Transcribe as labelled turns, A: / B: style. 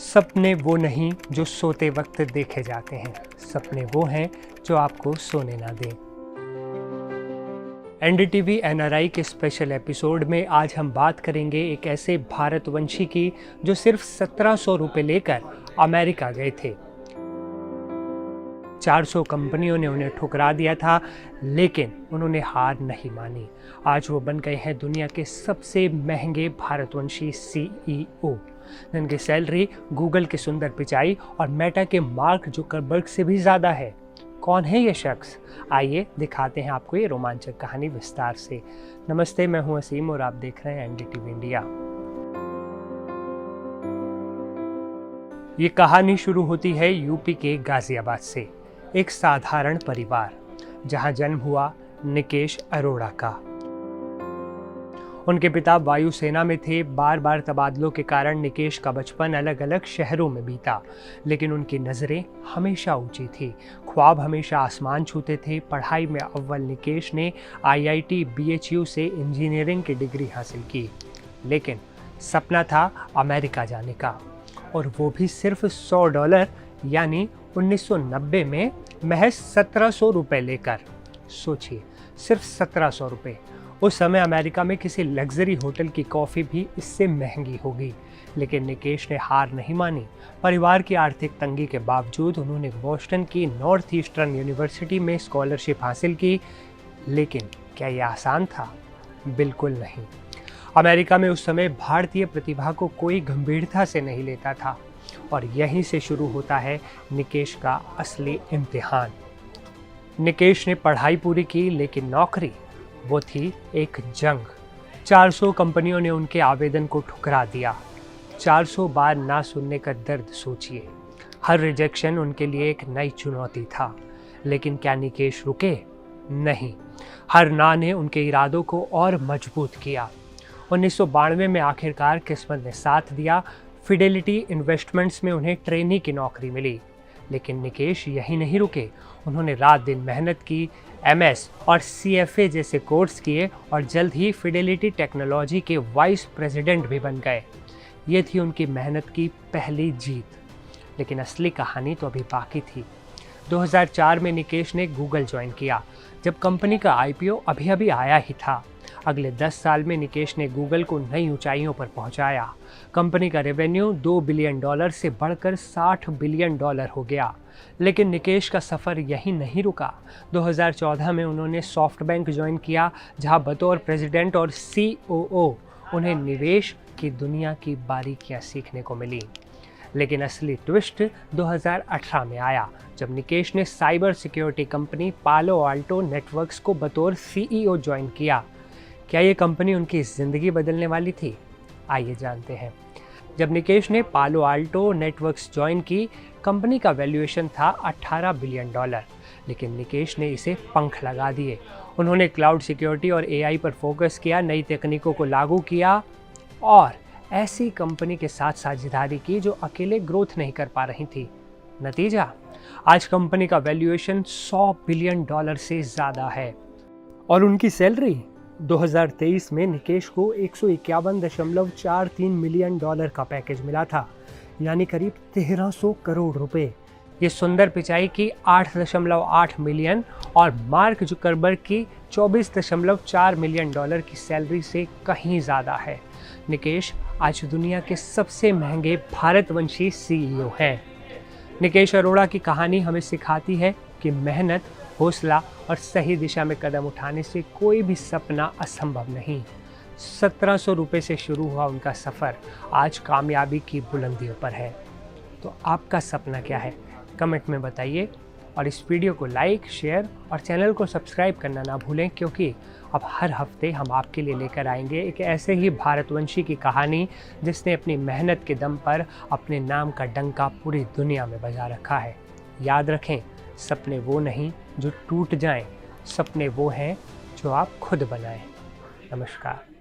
A: सपने वो नहीं जो सोते वक्त देखे जाते हैं, सपने वो हैं जो आपको सोने ना दें। एनडीटीवी एनआरआई के स्पेशल एपिसोड में आज हम बात करेंगे एक ऐसे भारतवंशी की जो सिर्फ 1700 रुपये लेकर अमेरिका गए थे। 400 कंपनियों ने उन्हें ठुकरा दिया था, लेकिन उन्होंने हार नहीं मानी। आज वो बन गए हैं दुनिया के सबसे महंगे भारतवंशी CEO, जिनकी सैलरी गूगल के सुंदर पिचाई और मेटा के मार्क जुकरबर्ग से भी ज़्यादा है। कौन है ये शख्स? आइए दिखाते हैं आपको ये रोमांचक कहानी विस्तार से। नमस्ते, मैं हूं असीम और आप देख रहे हैं एनडीटीवी इंडिया। ये कहानी शुरू होती है यूपी के गाजियाबाद से। एक साधारण परिवार जहां जन्म हुआ निकेश अरोड़ा का। उनके पिता वायुसेना में थे। बार बार तबादलों के कारण निकेश का बचपन अलग अलग शहरों में बीता, लेकिन उनकी नज़रें हमेशा ऊंची थी। ख्वाब हमेशा आसमान छूते थे। पढ़ाई में अव्वल निकेश ने IIT BHU से इंजीनियरिंग की डिग्री हासिल की, लेकिन सपना था अमेरिका जाने का, और वो भी सिर्फ $100 यानी 1990 में महज 1700 रुपये लेकर। सोचिए, सिर्फ 1700 रुपये। उस समय अमेरिका में किसी लग्जरी होटल की कॉफ़ी भी इससे महंगी होगी, लेकिन निकेश ने हार नहीं मानी। परिवार की आर्थिक तंगी के बावजूद उन्होंने बोस्टन की नॉर्थ ईस्टर्न यूनिवर्सिटी में स्कॉलरशिप हासिल की। लेकिन क्या यह आसान था? बिल्कुल नहीं। अमेरिका में उस समय भारतीय प्रतिभा को कोई गंभीरता से नहीं लेता था, और यहीं से शुरू होता है निकेश का असली इम्तिहान। निकेश ने पढ़ाई पूरी की, लेकिन नौकरी वो थी एक जंग। 400 कंपनियों ने उनके आवेदन को ठुकरा दिया। 400 बार ना सुनने का दर्द सोचिए। हर रिजेक्शन उनके लिए एक नई चुनौती था। लेकिन क्या निकेश रुके? नहीं। हर ना ने उनके इरादों को और मजबूत किया। 1992 में आखिरकार किस्मत ने साथ दिया। फिडेलिटी इन्वेस्टमेंट्स में उन्हें ट्रेनी की नौकरी मिली। लेकिन निकेश यही नहीं रुके। उन्होंने रात दिन मेहनत की, MS और CFA जैसे कोर्स किए, और जल्द ही फिडेलिटी टेक्नोलॉजी के वाइस प्रेसिडेंट भी बन गए। ये थी उनकी मेहनत की पहली जीत। लेकिन असली कहानी तो अभी बाकी थी। 2004 में निकेश ने गूगल ज्वाइन किया, जब कंपनी का IPO अभी अभी आया ही था। अगले 10 साल में निकेश ने गूगल को नई ऊंचाइयों पर पहुंचाया। कंपनी का रेवेन्यू $2 बिलियन से बढ़कर $60 बिलियन हो गया। लेकिन निकेश का सफ़र यहीं नहीं रुका। 2014 में उन्होंने सॉफ्टबैंक ज्वाइन किया, जहां बतौर प्रेसिडेंट और COO उन्हें निवेश की दुनिया की बारीकियां सीखने को मिली। लेकिन असली ट्विस्ट 2018 में आया, जब निकेश ने साइबर सिक्योरिटी कंपनी पालो आल्टो नेटवर्क्स को बतौर CEO ज्वाइन किया। क्या ये कंपनी उनकी ज़िंदगी बदलने वाली थी? आइए जानते हैं। जब निकेश ने पालो आल्टो नेटवर्क्स ज्वाइन की, कंपनी का वैल्यूएशन था $18 बिलियन, लेकिन निकेश ने इसे पंख लगा दिए। उन्होंने क्लाउड सिक्योरिटी और AI पर फोकस किया, नई तकनीकों को लागू किया, और ऐसी कंपनी के साथ साझेदारी की जो अकेले ग्रोथ नहीं कर पा रही थी। नतीजा, आज कंपनी का वैल्यूएशन $100 बिलियन से ज़्यादा है। और उनकी सैलरी 2023 में निकेश को $151.43 मिलियन का पैकेज मिला था, यानी करीब 1300 करोड़ रुपए। ये सुंदर पिचाई की 8.8 मिलियन और मार्क जुकरबर्ग की $24.4 मिलियन की सैलरी से कहीं ज़्यादा है। निकेश आज दुनिया के सबसे महंगे भारतवंशी CEO हैं। निकेश अरोड़ा की कहानी हमें सिखाती है कि मेहनत, हौसला और सही दिशा में कदम उठाने से कोई भी सपना असंभव नहीं। 1700 रुपये से शुरू हुआ उनका सफ़र आज कामयाबी की बुलंदियों पर है। तो आपका सपना क्या है? कमेंट में बताइए, और इस वीडियो को लाइक, शेयर और चैनल को सब्सक्राइब करना ना भूलें, क्योंकि अब हर हफ्ते हम आपके लिए लेकर आएंगे एक ऐसे ही भारतवंशी की कहानी जिसने अपनी मेहनत के दम पर अपने नाम का डंका पूरी दुनिया में बजा रखा है। याद रखें, सपने वो नहीं जो टूट जाएं, सपने वो हैं जो आप खुद बनाएं। नमस्कार।